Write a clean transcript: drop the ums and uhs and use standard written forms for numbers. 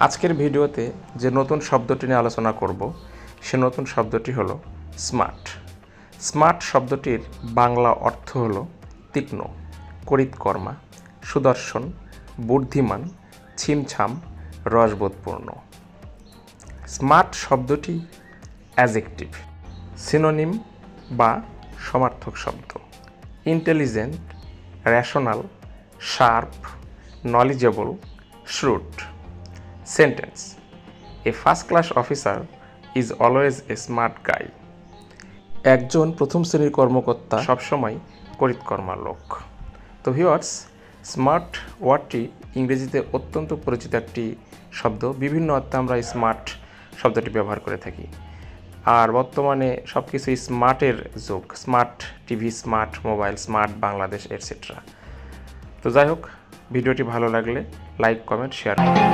আজকের ভিডিওতে যে নতুন শব্দটি নিয়ে আলোচনা করব সে নতুন শব্দটি হলো স্মার্ট। স্মার্ট শব্দটির বাংলা অর্থ হলো তীক্ষ্ণ, করিতকর্মা, সুদর্শন, বুদ্ধিমান, ছিমছাম, রসবোধপূর্ণ। স্মার্ট শব্দটি অ্যাডজেক্টিভ, সিনোনিম বা সমার্থক শব্দ। Intelligent, rational, sharp, knowledgeable, shrewd. Sentence: A first-class officer is always a smart guy. একজন প্রথম শ্রেণীর কর্মকর্তা সবসময় করিতকর্মা লোক। তো ভিউয়ার্স, স্মার্ট ওয়ার্ডটি ইংরেজিতে অত্যন্ত পরিচিত একটি শব্দ। বিভিন্ন অর্থে আমরা স্মার্ট শব্দটি ব্যবহার করে থাকি। আর বর্তমানে সব কিছু স্মার্টের যুগ। Smart TV, smart mobile, smart Bangladesh etcetera. তো যাই হোক, ভিডিওটি ভালো লাগলে লাইক, কমেন্ট, শেয়ার করুন।